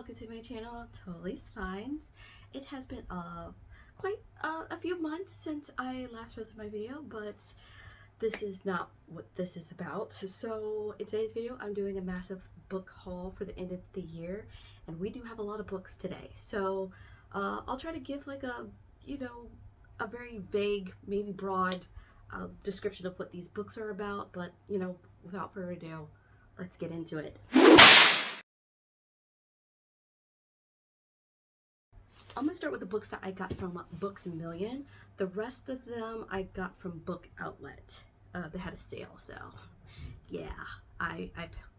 welcome to my channel, Totally Spines. It has been quite a few months since I last posted my video, but this is not what this is about. So in today's video, I'm doing a massive book haul for the end of the year, and we do have a lot of books today. So I'll try to give like a very vague, maybe broad description of what these books are about, but without further ado, let's get into it. I'm gonna start with the books that I got from Books A Million. The rest of them I got from Book Outlet. They had a sale, so yeah, I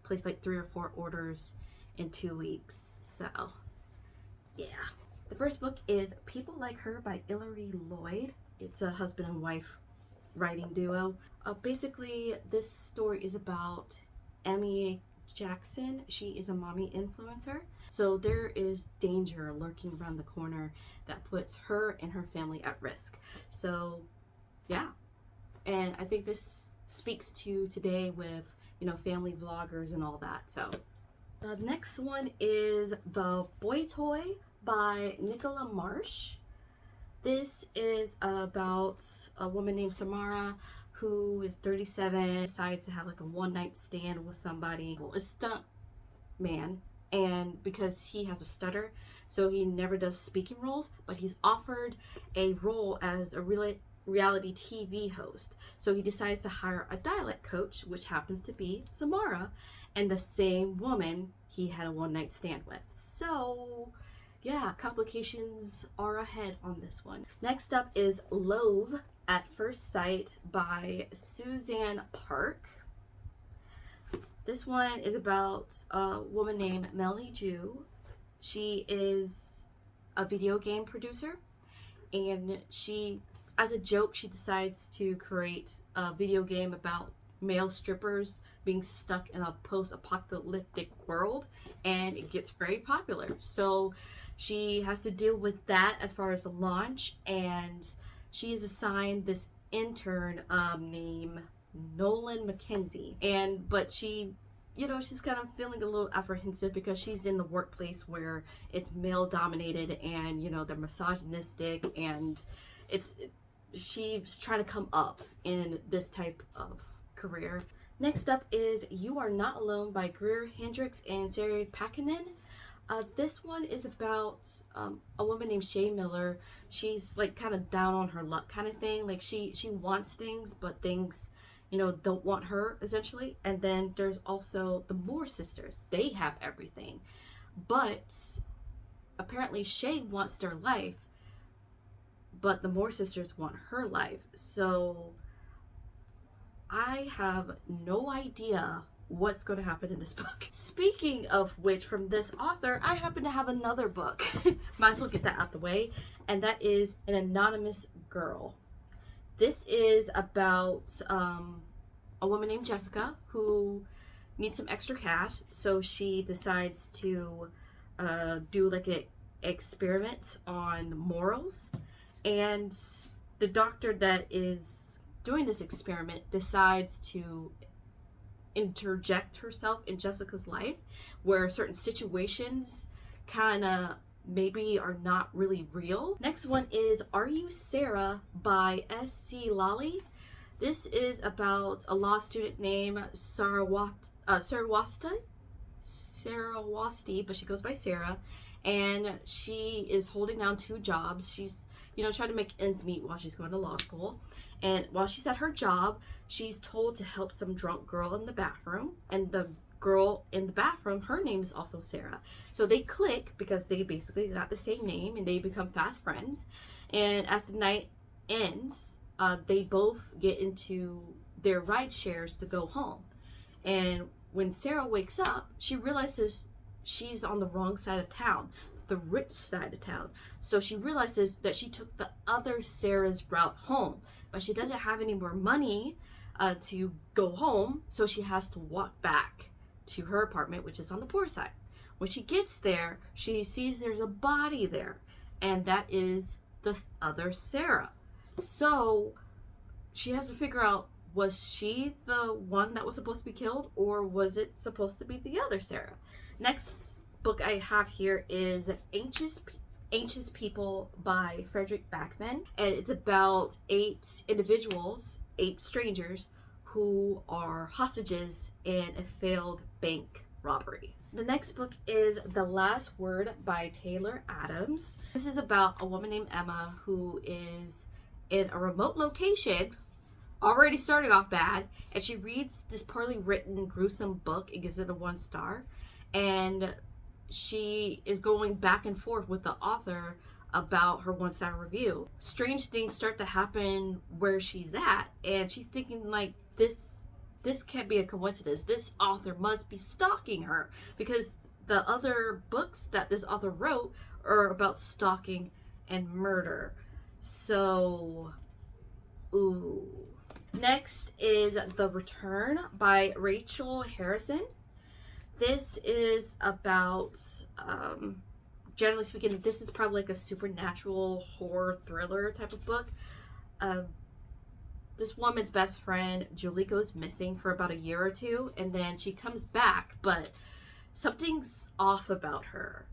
placed like 3 or 4 orders in 2 weeks, so yeah. The first book is People Like Her by Hilary Lloyd. It's a husband and wife writing duo. Basically, this story is about Emmy Jackson. She is a mommy influencer. So there is danger lurking around the corner that puts her and her family at risk. So yeah, and I think this speaks to today with family vloggers and all that. So the next one is The Boy Toy by Nicola Marsh. This is about a woman named Samara who is 37, decides to have like a one-night stand with somebody, a stunt man, and because he has a stutter, so he never does speaking roles, but he's offered a role as a reality TV host. So he decides to hire a dialect coach, which happens to be Samara, and the same woman he had a one-night stand with. So yeah, complications are ahead on this one. Next up is Love at First Sight by Suzanne Park. This one is about a woman named Melanie Jew. She is a video game producer, and she, as a joke, she decides to create a video game about male strippers being stuck in a post-apocalyptic world, and it gets very popular. So she has to deal with that as far as the launch, and she is assigned this intern named Nolan McKenzie, but she she's kind of feeling a little apprehensive because she's in the workplace where it's male dominated, and they're misogynistic, and she's trying to come up in this type of career. Next up is You Are Not Alone by Greer Hendricks and Sarah Pakkanen. This one is about a woman named Shay Miller. She's like kind of down on her luck kind of thing. Like she wants things, but things don't want her, essentially. And then there's also the Moore sisters. They have everything, but apparently Shay wants their life, but the Moore sisters want her life. So I have no idea what's going to happen in this book. Speaking of which, from this author, I happen to have another book. Might as well get that out the way, and that is An Anonymous Girl. This is about a woman named Jessica who needs some extra cash, so she decides to do like an experiment on morals, and the doctor that is doing this experiment decides to interject herself in Jessica's life, where certain situations kind of maybe are not really real. Next one is Are You Sarah by S.C. Lally. This is about a law student named Sarawasti, but she goes by Sarah, and she is holding down 2 jobs. She's trying to make ends meet while she's going to law school. And while she's at her job, she's told to help some drunk girl in the bathroom. And the girl in the bathroom, her name is also Sarah. So they click because they basically got the same name, and they become fast friends. And as the night ends, they both get into their ride shares to go home. And when Sarah wakes up, she realizes she's on the wrong side of town, the rich side of town. So she realizes that she took the other Sarah's route home, but she doesn't have any more money to go home, so she has to walk back to her apartment, which is on the poor side. When she gets there, she sees there's a body there, and that is the other Sarah. So she has to figure out, was she the one that was supposed to be killed, or was it supposed to be the other Sarah? Next book I have here is Anxious People by Frederick Backman, and it's about 8 strangers who are hostages in a failed bank robbery. The next book is The Last Word by Taylor Adams. This is about a woman named Emma who is in a remote location, already starting off bad, and she reads this poorly written, gruesome book and gives it a 1 star. And she is going back and forth with the author about her 1-star review. Strange things start to happen where she's at, and she's thinking like, this can't be a coincidence. This author must be stalking her, because the other books that this author wrote are about stalking and murder. So, ooh. Next is The Return by Rachel Harrison. This is about, generally speaking, this is probably like a supernatural horror thriller type of book. This woman's best friend, Julie, goes missing for about a year or two, and then she comes back, but something's off about her.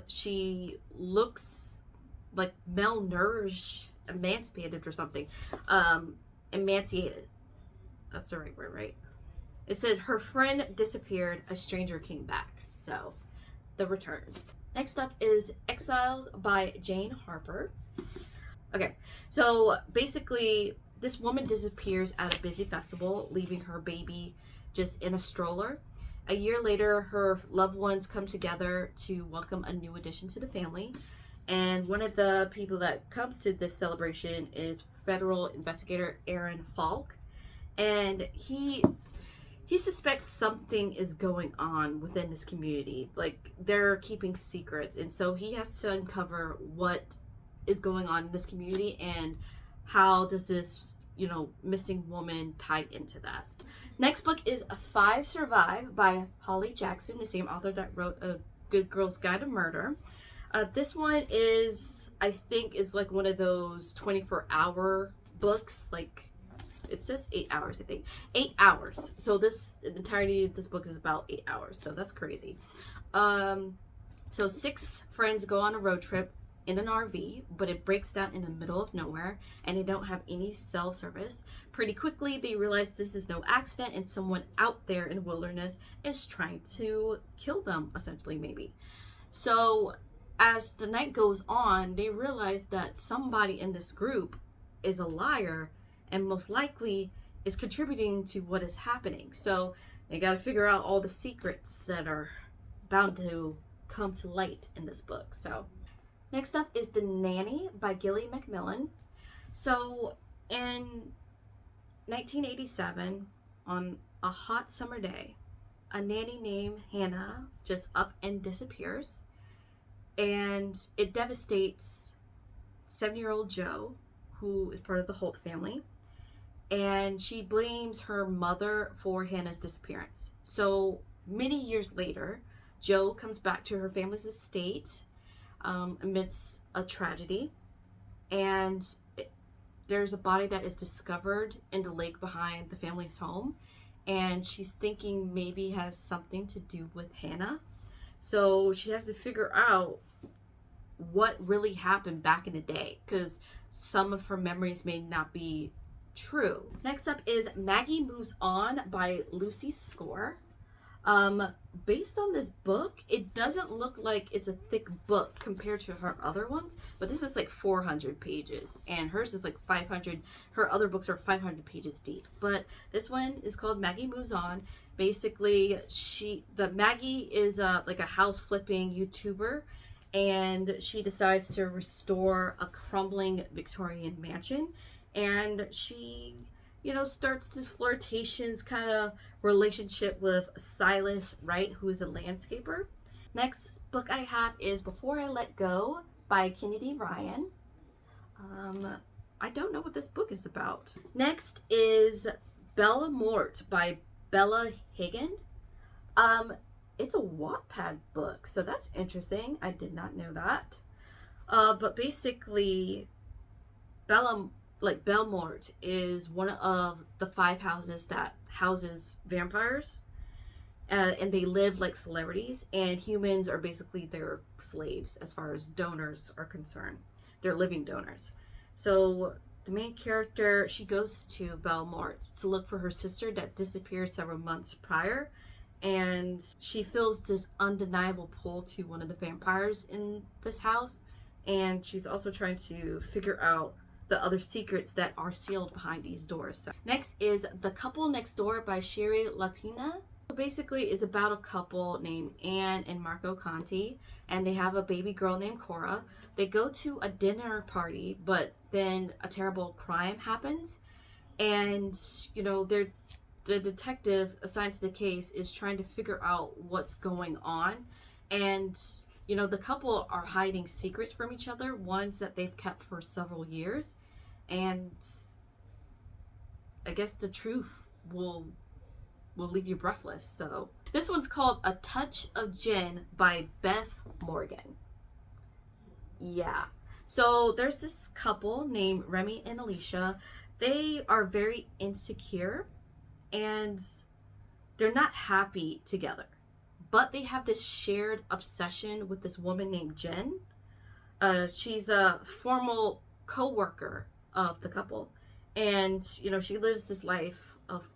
She looks like malnourished, emancipated or something. Emaciated. That's the right word, right? It said her friend disappeared, a stranger came back. So, The Return. Next up is Exiles by Jane Harper. Okay, so basically, this woman disappears at a busy festival, leaving her baby just in a stroller. A year later, her loved ones come together to welcome a new addition to the family. And one of the people that comes to this celebration is federal investigator Aaron Falk. And he suspects something is going on within this community. Like, they're keeping secrets. And so he has to uncover what is going on in this community and how does this, missing woman tie into that. Next book is 5 Survive by Holly Jackson, the same author that wrote A Good Girl's Guide to Murder. This one is like one of those 24-hour books. Like, it says 8 hours, I think. 8 hours. So the entirety of this book is about 8 hours. So that's crazy. So 6 friends go on a road trip in an RV, but it breaks down in the middle of nowhere, and they don't have any cell service. Pretty quickly, they realize this is no accident, and someone out there in the wilderness is trying to kill them, essentially, maybe. So as the night goes on, they realize that somebody in this group is a liar and most likely is contributing to what is happening. So they got to figure out all the secrets that are bound to come to light in this book. So next up is The Nanny by Gilly Macmillan. So in 1987, on a hot summer day, a nanny named Hannah just up and disappears. And it devastates 7-year-old Jo, who is part of the Holt family. And she blames her mother for Hannah's disappearance. So many years later, Jo comes back to her family's estate amidst a tragedy. And there's a body that is discovered in the lake behind the family's home. And she's thinking maybe has something to do with Hannah. So she has to figure out what really happened back in the day, because some of her memories may not be true. Next up is Maggie Moves On by Lucy Score. Based on this book, it doesn't look like it's a thick book compared to her other ones, but this is like 400 pages and hers is like 500. Her other books are 500 pages deep, but this one is called Maggie Moves On. Basically, Maggie is like a house flipping YouTuber, and she decides to restore a crumbling Victorian mansion, and she starts this flirtations kind of relationship with Silas Wright, who is a landscaper. Next book I have is Before I Let Go by Kennedy Ryan. I don't know what this book is about. Next is Bella Mort by Bella Higgin. It's a Wattpad book, so that's interesting. I did not know that. But basically, Belmort is one of the 5 houses that houses vampires. and they live like celebrities, and humans are basically their slaves as far as donors are concerned. They're living donors. So the main character, she goes to Belmont to look for her sister that disappeared several months prior, and she feels this undeniable pull to one of the vampires in this house, and she's also trying to figure out the other secrets that are sealed behind these doors. So, next is The Couple Next Door by Shiri Lapina. Basically, it's about a couple named Anne and Marco Conti, and they have a baby girl named Cora. They go to a dinner party, but then a terrible crime happens, and the detective assigned to the case is trying to figure out what's going on, and the couple are hiding secrets from each other, ones that they've kept for several years, and I guess the truth will leave you breathless. So this one's called A Touch of Gin by Beth Morgan. Yeah. So there's this couple named Remy and Alicia. They are very insecure and they're not happy together. But they have this shared obsession with this woman named Jen. She's a formal co-worker of the couple. And, she lives this life of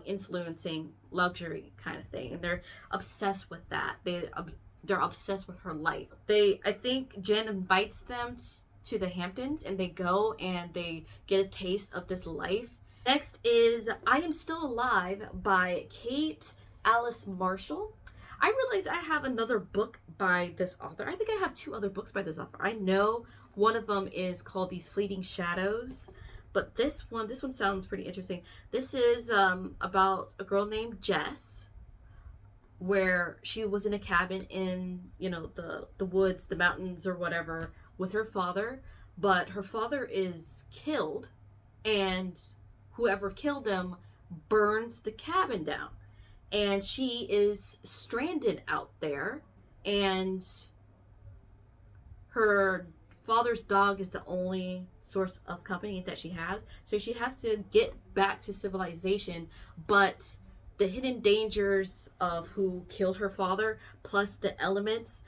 influencing luxury kind of thing, and they're obsessed with that. They're obsessed with her life. I think Jen invites them to the Hamptons, and they go and they get a taste of this life. Next is I Am Still Alive by Kate Alice Marshall. I realize I have another book by this author. I think I have 2 other books by this author. I know one of them is called These Fleeting Shadows, but this one sounds pretty interesting. This is about a girl named Jess, where she was in a cabin in, the woods, the mountains or whatever, with her father, but her father is killed, and whoever killed him burns the cabin down. And she is stranded out there, and her father's dog is the only source of company that she has. So she has to get back to civilization, but the hidden dangers of who killed her father plus the elements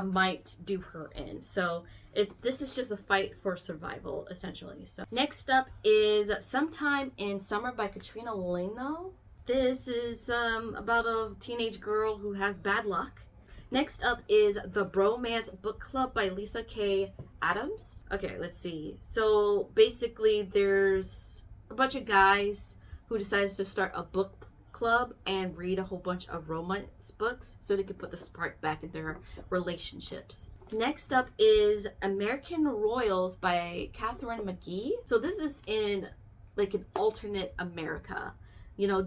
might do her in. So this is just a fight for survival, essentially. So next up is Sometime in Summer by Katrina Leno. This is about a teenage girl who has bad luck. Next up is The Bromance Book Club by Lisa K. Adams. Okay, let's see. So basically there's a bunch of guys who decides to start a book club and read a whole bunch of romance books so they can put the spark back in their relationships. Next up is American Royals by Catherine McGee. So this is in like an alternate America.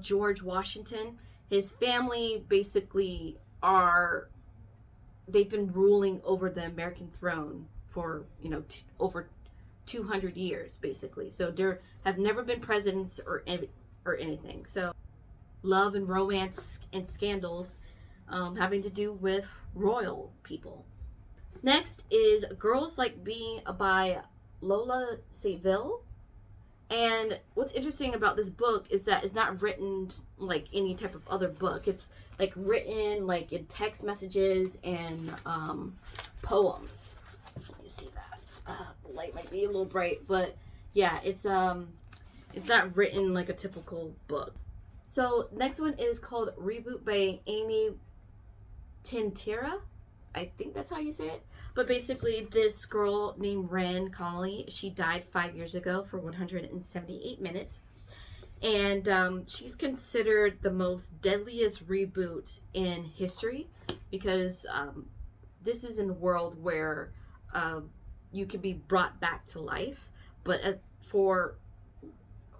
George Washington, his family basically they've been ruling over the American throne for, over 200 years, basically. So there have never been presidents or anything. So love and romance and scandals having to do with royal people. Next is Girls Like Me by Lola Saville. And what's interesting about this book is that it's not written like any type of other book. It's like written like in text messages and poems. You see that? The light might be a little bright, but yeah, it's not written like a typical book. So next one is called Reboot by Amy Tintera. I think that's how you say it. But basically, this girl named Ren Connolly, she died 5 years ago for 178 minutes. And she's considered the most deadliest reboot in history because this is in a world where you can be brought back to life. But for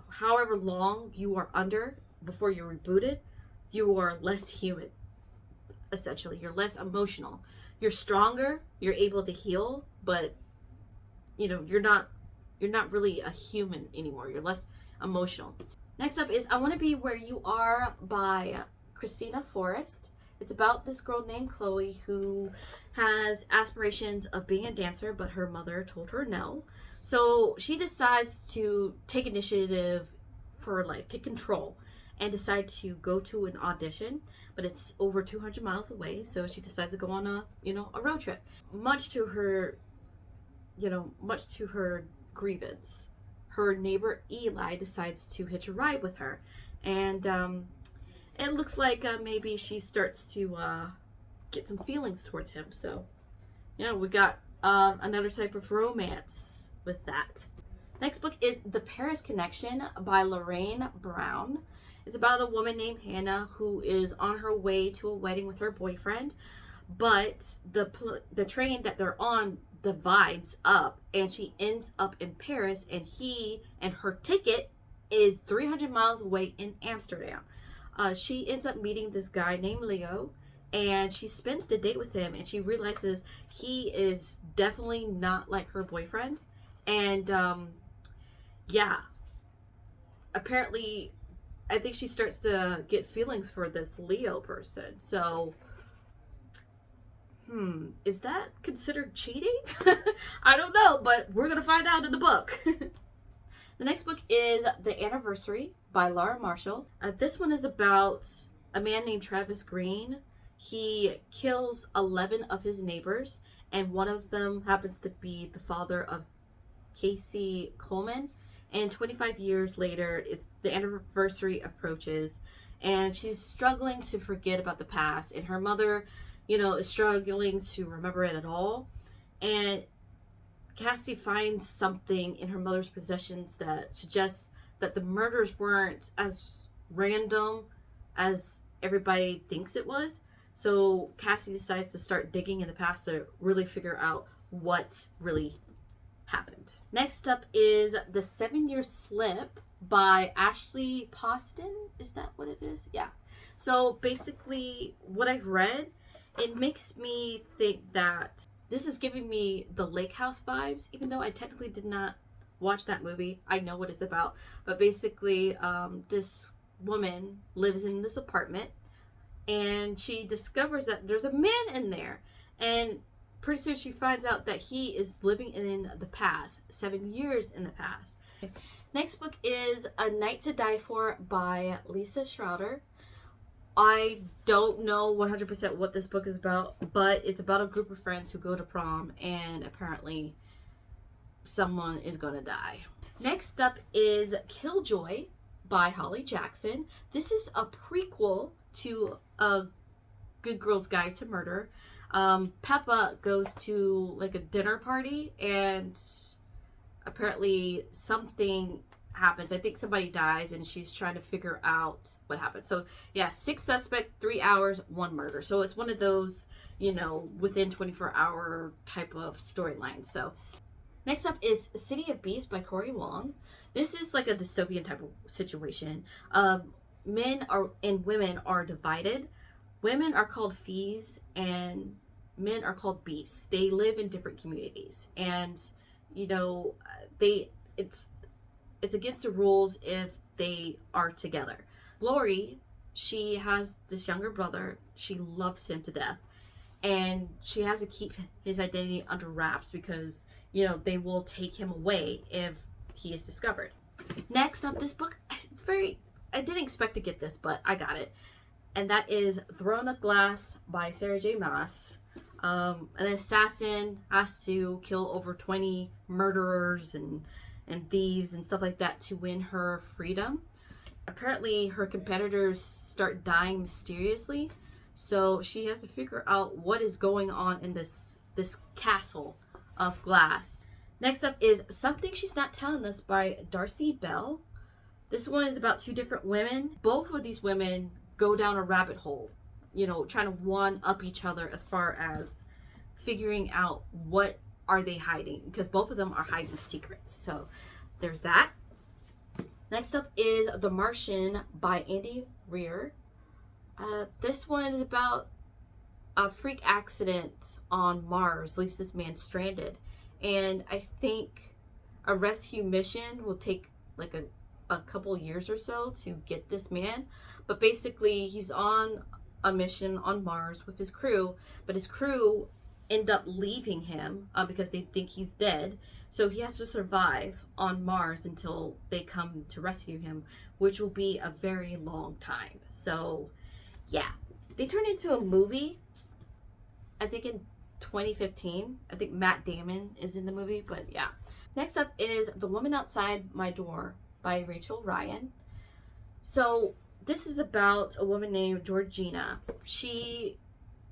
however long you are under before you're rebooted, you are less human. Essentially, you're less emotional. You're stronger, you're able to heal, but you're not really a human anymore. You're less emotional. Next up is I Want to Be Where You Are by Christina Forrest. It's about this girl named Chloe who has aspirations of being a dancer, but her mother told her no. So she decides to take initiative for like take control and decide to go to an audition, but it's over 200 miles away, so she decides to go on a road trip. Much to her grievance, her neighbor Eli decides to hitch a ride with her, and it looks like maybe she starts to get some feelings towards him. So we got another type of romance with that. Next book is The Paris Connection by Lorraine Brown. It's about a woman named Hannah who is on her way to a wedding with her boyfriend, but the train that they're on divides up, and she ends up in Paris, and her ticket is 300 miles away in Amsterdam. She ends up meeting this guy named Leo, and she spends the date with him, and she realizes he is definitely not like her boyfriend. And apparently I think she starts to get feelings for this Leo person. So is that considered cheating? I don't know, but we're gonna find out in the book. The next book is The Anniversary by Laura Marshall. This one is about a man named Travis Green. He kills 11 of his neighbors, and one of them happens to be the father of Casey Coleman. And 25 years later, the anniversary approaches, and she's struggling to forget about the past, and her mother, is struggling to remember it at all. And Cassie finds something in her mother's possessions that suggests that the murders weren't as random as everybody thinks it was. So Cassie decides to start digging in the past to really figure out what really happened. Next up is The 7-Year Slip by Ashley Poston. Is that what it is? Yeah. So basically what I've read, it makes me think that this is giving me the Lake House vibes, even though I technically did not watch that movie. I know what it's about. But basically, this woman lives in this apartment, and she discovers that there's a man in there. And pretty soon she finds out that he is living in the past, 7 years in the past. Next book is A Night to Die For by Lisa Schroeder. I don't know 100% what this book is about, but it's about a group of friends who go to prom, and apparently someone is going to die. Next up is Killjoy by Holly Jackson. This is a prequel to A Good Girl's Guide to Murder. Peppa goes to like a dinner party, and apparently something happens. I think somebody dies, and she's trying to figure out what happened. So yeah, 6 suspects, 3 hours, 1 murder. So it's one of those, within 24-hour type of storyline. So next up is City of Beasts by Corey Wong. This is like a dystopian type of situation. Men and women are divided. Women are called fees, and men are called beasts. They live in different communities, and it's against the rules if they are together. Glory, she has this younger brother. She loves him to death, and she has to keep his identity under wraps because they will take him away if he is discovered. Next up, this book, I didn't expect to get this, but I got it, and that is Throne of Glass by Sarah J. Maas. An assassin has to kill over 20 murderers and thieves and stuff like that to win her freedom. Apparently her competitors start dying mysteriously, so she has to figure out what is going on in this castle of glass. Next up is Something She's Not Telling Us by Darcy Bell. This one is about 2 different women. Both of these women go down a rabbit hole, trying to one up each other as far as figuring out what are they hiding, because both of them are hiding secrets. So there's that. Next up is The Martian by Andy Weir. This one is about a freak accident on Mars leaves this man stranded, and I think a rescue mission will take like a couple years or so to get this man. But basically he's on a mission on Mars with his crew, but his crew end up leaving him because they think he's dead. So he has to survive on Mars until they come to rescue him, which will be a very long time. So, yeah. They turned into a movie, I think in 2015. I think Matt Damon is in the movie, but yeah. Next up is The Woman Outside My Door by Rachel Ryan. So this is about a woman named Georgina. She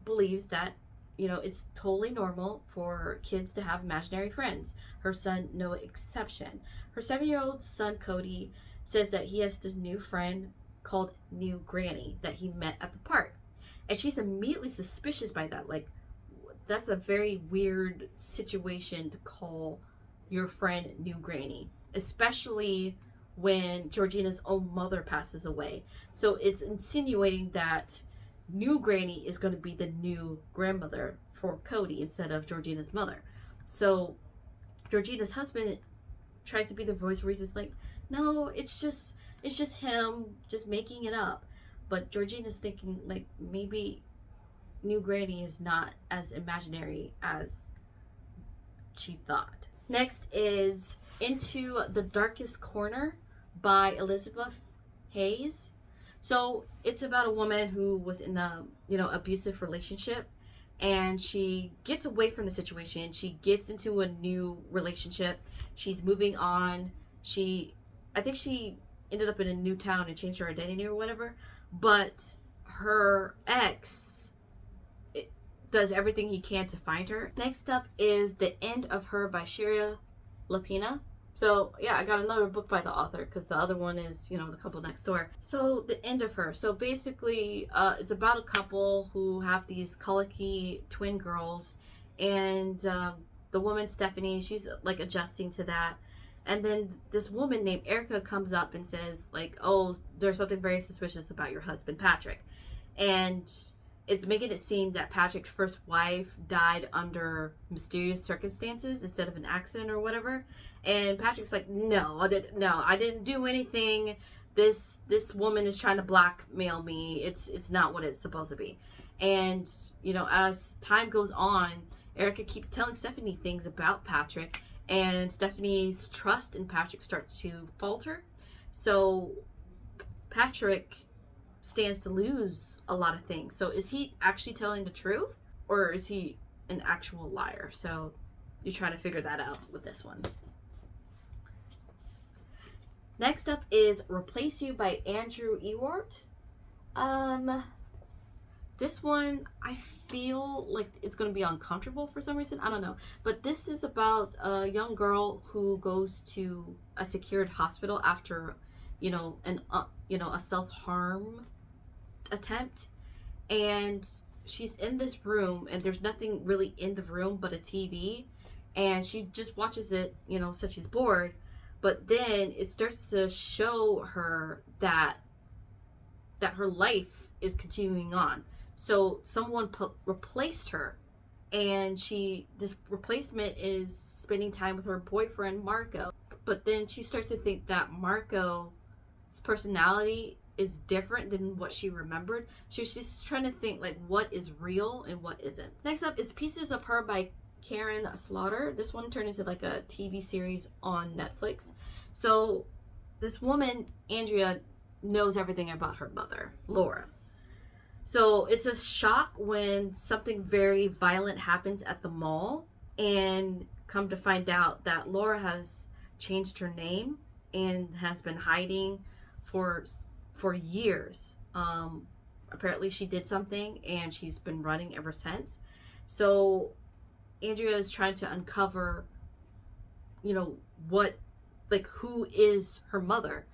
believes that, it's totally normal for kids to have imaginary friends. Her son, no exception. Her 7-year-old son, Cody, says that he has this new friend called New Granny that he met at the park. And she's immediately suspicious by that. Like, that's a very weird situation to call your friend New Granny, especially when Georgina's own mother passes away. So it's insinuating that New Granny is going to be the new grandmother for Cody instead of Georgina's mother. So Georgina's husband tries to be the voice where he's just like, no, it's just him just making it up. But Georgina's thinking, like, maybe New Granny is not as imaginary as she thought. Next is Into the Darkest Corner by Elizabeth Hayes. So it's about a woman who was in a, abusive relationship, and she gets away from the situation. She gets into a new relationship. She's moving on. I think she ended up in a new town and changed her identity or whatever. But her ex does everything he can to find her. Next up is The End of Her by Shira Lapina. So yeah, I got another book by the author because the other one is, The Couple Next Door. So The End of Her. So basically, it's about a couple who have these colicky twin girls, and the woman Stephanie, she's like adjusting to that. And then this woman named Erica comes up and says, like, oh, there's something very suspicious about your husband, Patrick. And it's making it seem that Patrick's first wife died under mysterious circumstances instead of an accident or whatever. And Patrick's like, no, I didn't do anything. This woman is trying to blackmail me. It's not what it's supposed to be. And, as time goes on, Erica keeps telling Stephanie things about Patrick, and Stephanie's trust in Patrick starts to falter. So Patrick stands to lose a lot of things. So is he actually telling the truth, or is he an actual liar? So you try to figure that out with this one. Next up is Replace You by Andrew Ewart. This one, I feel like it's going to be uncomfortable for some reason. I don't know. But this is about a young girl who goes to a secured hospital after, a self-harm attempt. And she's in this room, and there's nothing really in the room but a TV. And she just watches it, since she's bored. But then it starts to show her that her life is continuing on. So someone replaced her, and this replacement is spending time with her boyfriend, Marco. But then she starts to think that Marco's personality is different than what she remembered. So she's trying to think, like, what is real and what isn't. Next up is Pieces of Her by Karen Slaughter. This one turned into like a TV series on Netflix. So this woman, Andrea, knows everything about her mother, Laura. So it's a shock when something very violent happens at the mall, and come to find out that Laura has changed her name and has been hiding for years. Apparently she did something, and she's been running ever since. So Andrea is trying to uncover, who is her mother.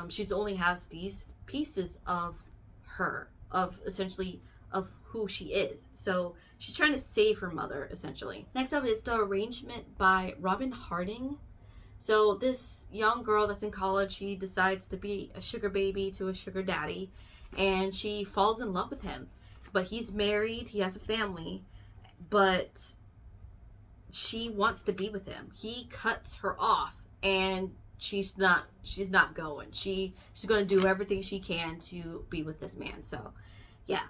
She's only has these pieces of her, of who she is. So she's trying to save her mother, essentially. Next up is The Arrangement by Robin Harding. So this young girl that's in college, she decides to be a sugar baby to a sugar daddy, and she falls in love with him. But he's married, he has a family, but she wants to be with him. He cuts her off, and she's not going. She's going to do everything she can to be with this man. So yeah,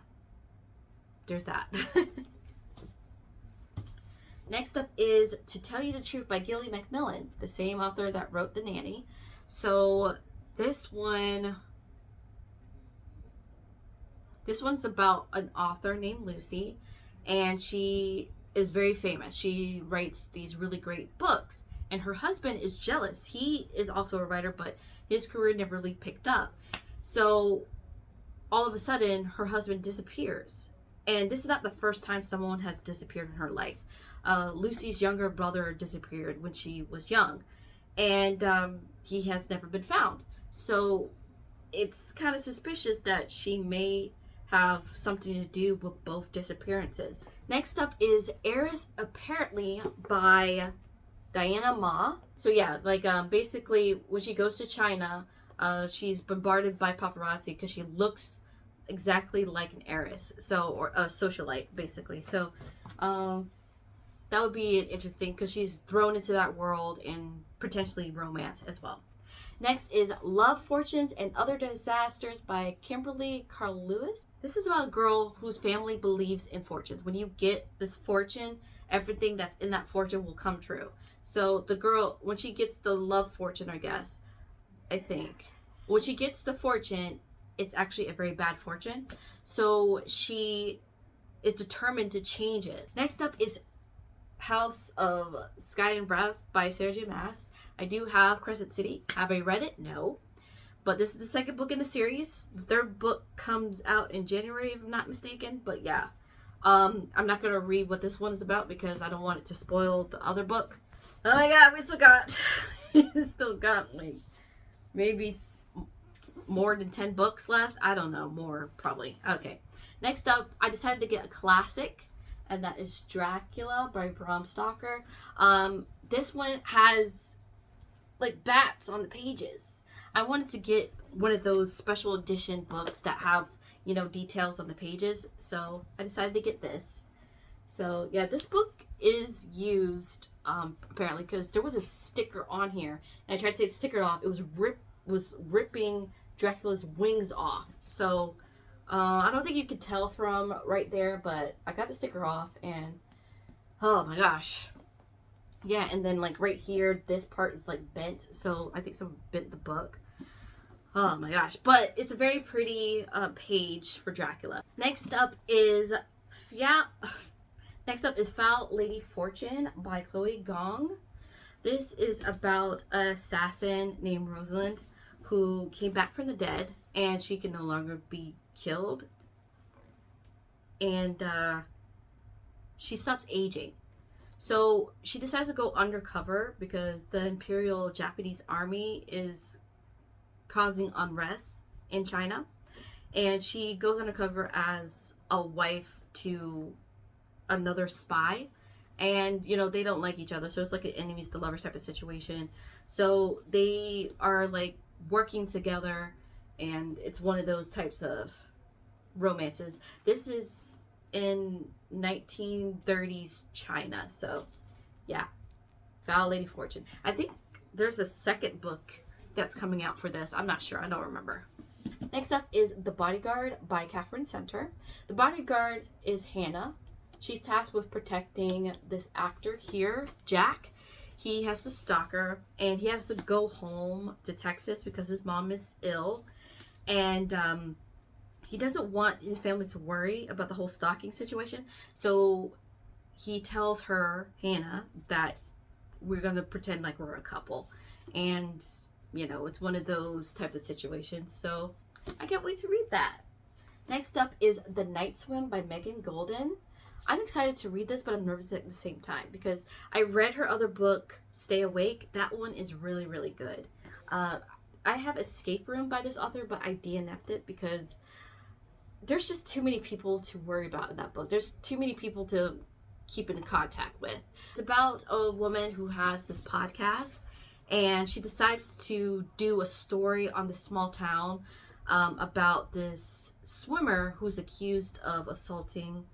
there's that. Next up is To Tell You the Truth by Gilly Macmillan, the same author that wrote The Nanny. So this one's about an author named Lucy, and she is very famous. She writes these really great books, and her husband is jealous. He is also a writer, but his career never really picked up. So all of a sudden, her husband disappears. And this is not the first time someone has disappeared in her life. Lucy's younger brother disappeared when she was young, and he has never been found. So it's kind of suspicious that she may have something to do with both disappearances. Next up is Heiress Apparently by Diana Ma. So yeah, like basically when she goes to China, she's bombarded by paparazzi because she looks exactly like an heiress, so, or a socialite basically. So that would be interesting because she's thrown into that world and potentially romance as well. Next is Love, Fortunes, and Other Disasters by Kimberly Carl Lewis. This is about a girl whose family believes in fortunes. When you get this fortune, everything that's in that fortune will come true. So the girl, when she gets the love fortune, when she gets the fortune, it's actually a very bad fortune. So she is determined to change it. Next up is House of Sky and Breath by Sarah J. Maas. I do have Crescent City. Have I read it? No. But this is the second book in the series. The third book comes out in January, if I'm not mistaken. But yeah. I'm not going to read what this one is about because I don't want it to spoil the other book. Oh my god, we still got like maybe more than 10 books left. I don't know. More, probably. Okay. Next up, I decided to get a classic, and that is Dracula by Bram Stoker. This one has like bats on the pages. I wanted to get one of those special edition books that have, you know, details on the pages. So I decided to get this. So yeah, this book is used apparently because there was a sticker on here, and I tried to take the sticker off. It was ripping Dracula's wings off. So I don't think you could tell from right there, but I got the sticker off, and oh my gosh. Yeah, and then like right here, this part is like bent, so I think someone bent the book. Oh my gosh. But it's a very pretty page for Dracula. Next up is Foul Lady Fortune by Chloe Gong. This is about an assassin named Rosalind who came back from the dead, and she can no longer be killed. And she stops aging. So she decides to go undercover because the Imperial Japanese Army is causing unrest in China. And she goes undercover as a wife to another spy. And, you know, they don't like each other. So it's like an enemies to lovers type of situation. So they are like working together. And it's one of those types of romances. This is in 1930s China. So, yeah. Foul Lady Fortune. I think there's a second book that's coming out for this. I'm not sure. I don't remember. Next up is The Bodyguard by Catherine Center. The Bodyguard is Hannah. She's tasked with protecting this actor here, Jack. He has the stalker, and he has to go home to Texas because his mom is ill. And he doesn't want his family to worry about the whole stalking situation. So he tells her, Hannah, that we're going to pretend like we're a couple. And, you know, it's one of those type of situations. So I can't wait to read that. Next up is The Night Swim by Megan Golden. I'm excited to read this, but I'm nervous at the same time because I read her other book, Stay Awake. That one is really, really good. I have Escape Room by this author, but I DNF'd it because there's just too many people to worry about in that book. There's too many people to keep in contact with. It's about a woman who has this podcast, and she decides to do a story on this small town about this swimmer who's accused of assaulting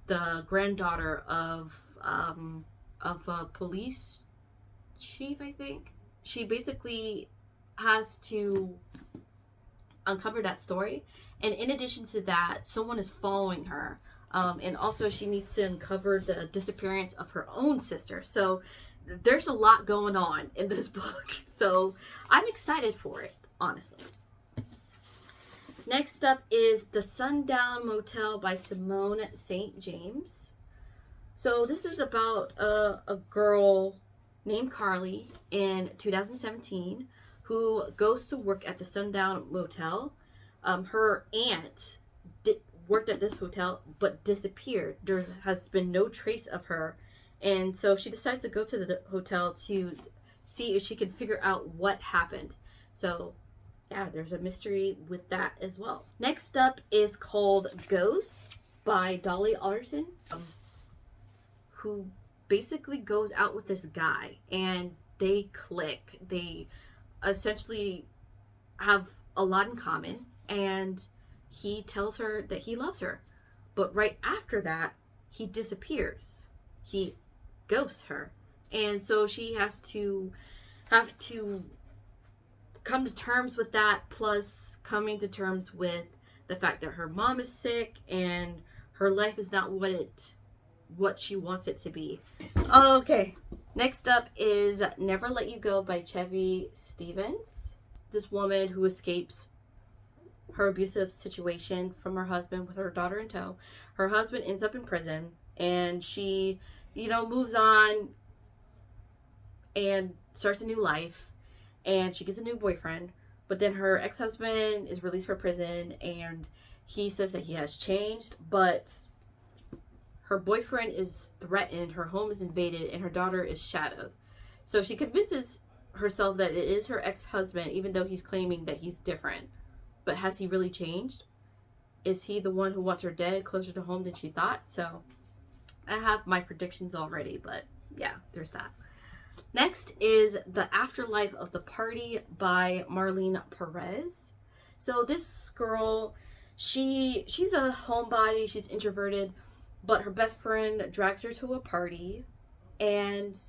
the granddaughter of a police chief, I think. She basically has to uncover that story, and in addition to that, someone is following her And also she needs to uncover the disappearance of her own sister. So there's a lot going on in this book. So I'm excited for it, honestly. Next up is The Sundown Motel by Simone St. James. So this is about a girl named Carly in 2017 who goes to work at the Sundown Motel. Her aunt worked at this hotel but disappeared. There has been no trace of her. And so she decides to go to the hotel to see if she can figure out what happened. So yeah, there's a mystery with that as well. Next up is called Ghosts by Dolly Alderton, who basically goes out with this guy and they click. They essentially have a lot in common, and he tells her that he loves her. But right after that, he disappears. He ghosts her. And so she have to come to terms with that, plus coming to terms with the fact that her mom is sick and her life is not what she wants it to be. Okay, next up is Never Let You Go by Chevy Stevens. This woman who escapes her abusive situation from her husband with her daughter in tow. Her husband ends up in prison, and she, moves on and starts a new life. And she gets a new boyfriend, but then her ex-husband is released from prison, and he says that he has changed, but her boyfriend is threatened, her home is invaded, and her daughter is shadowed. So she convinces herself that it is her ex-husband, even though he's claiming that he's different. But has he really changed? Is he the one who wants her dead, closer to home than she thought? So I have my predictions already, but yeah, there's that. Next is The Afterlife of the Party by Marlene Perez. So this girl, she's a homebody, she's introverted, but her best friend drags her to a party, and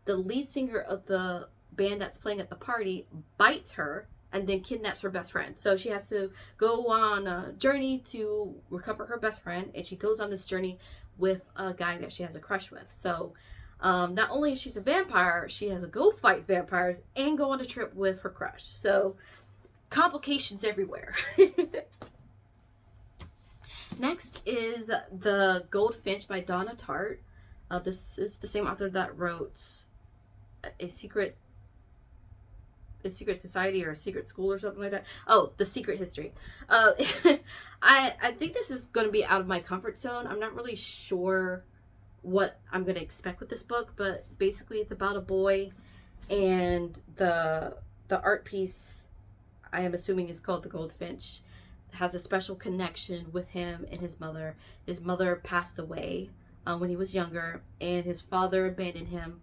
the lead singer of the band that's playing at the party bites her and then kidnaps her best friend. So she has to go on a journey to recover her best friend, and she goes on this journey with a guy that she has a crush with. So not only is she a vampire, she has to go fight vampires and go on a trip with her crush. So complications everywhere. Next is The Goldfinch by Donna Tartt. This is the same author that wrote A Secret Society or a Secret School or something like that. Oh, The Secret History. I think this is going to be out of my comfort zone. I'm not really sure what I'm going to expect with this book, but basically it's about a boy, and the art piece, I am assuming, is called The Goldfinch, has a special connection with him and his mother. His mother passed away when he was younger, and his father abandoned him,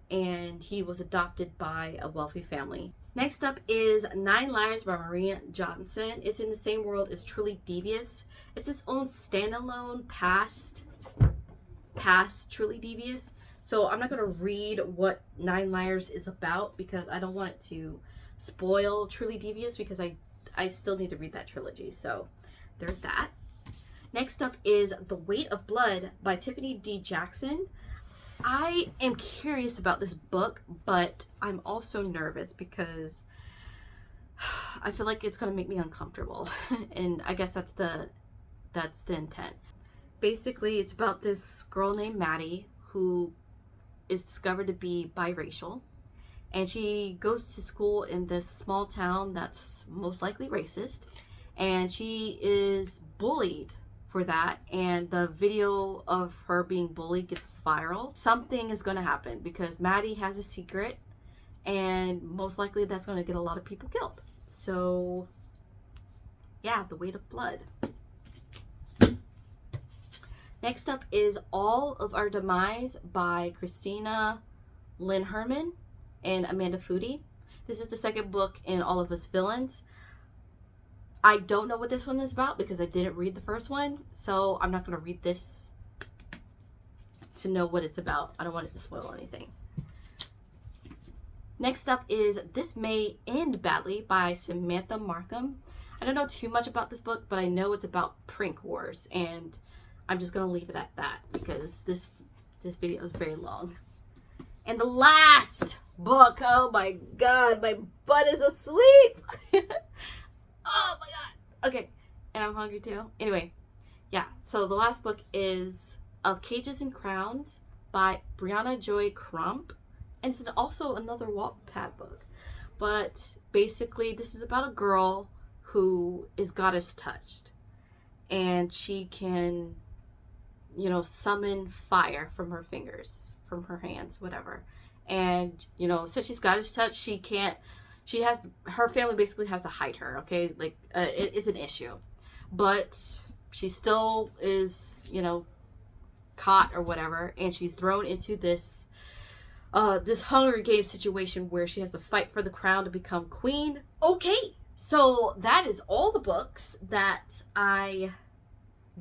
and he was adopted by a wealthy family. Next up is 9 Lives by Maria Johnson. It's in the same world as Truly Devious. It's its own standalone past Truly Devious. So I'm not going to read what 9 Lives is about because I don't want it to spoil Truly Devious, because I still need to read that trilogy. So there's that. Next up is The Weight of Blood by Tiffany D. Jackson. I am curious about this book, but I'm also nervous because I feel like it's going to make me uncomfortable. And I guess that's the intent. Basically, it's about this girl named Maddie who is discovered to be biracial. And she goes to school in this small town that's most likely racist. And she is bullied for that. And the video of her being bullied gets viral. Something is going to happen because Maddie has a secret. And most likely that's going to get a lot of people killed. So, yeah, The Weight of Blood. Next up is All of Our Demise by Christina Lynn Herman and Amanda Foody. This is the second book in All of Us Villains. I don't know what this one is about because I didn't read the first one, so I'm not going to read this to know what it's about. I don't want it to spoil anything. Next up is This May End Badly by Samantha Markham. I don't know too much about this book, but I know it's about prank wars, and I'm just gonna leave it at that because this video is very long. And the last book, oh my god, my butt is asleep. Oh my god. Okay, and I'm hungry too. Anyway, yeah, so the last book is Of Cages and Crowns by Brianna Joy Crump. And it's also another Wattpad book. But basically, this is about a girl who is goddess touched. And she can, you know, summon fire from her fingers, from her hands, whatever. And, you know, since she's goddess touched, her family basically has to hide her, okay? Like, it is an issue. But she still is, you know, caught or whatever. And she's thrown into this Hunger Games situation where she has to fight for the crown to become queen. Okay, so that is all the books that I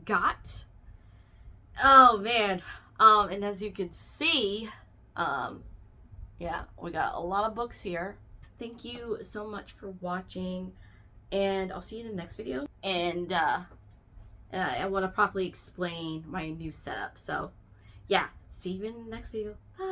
got. Oh man, and as you can see, yeah, we got a lot of books here. Thank you so much for watching, and I'll see you in the next video. And I want to properly explain my new setup. So yeah, see you in the next video. Bye.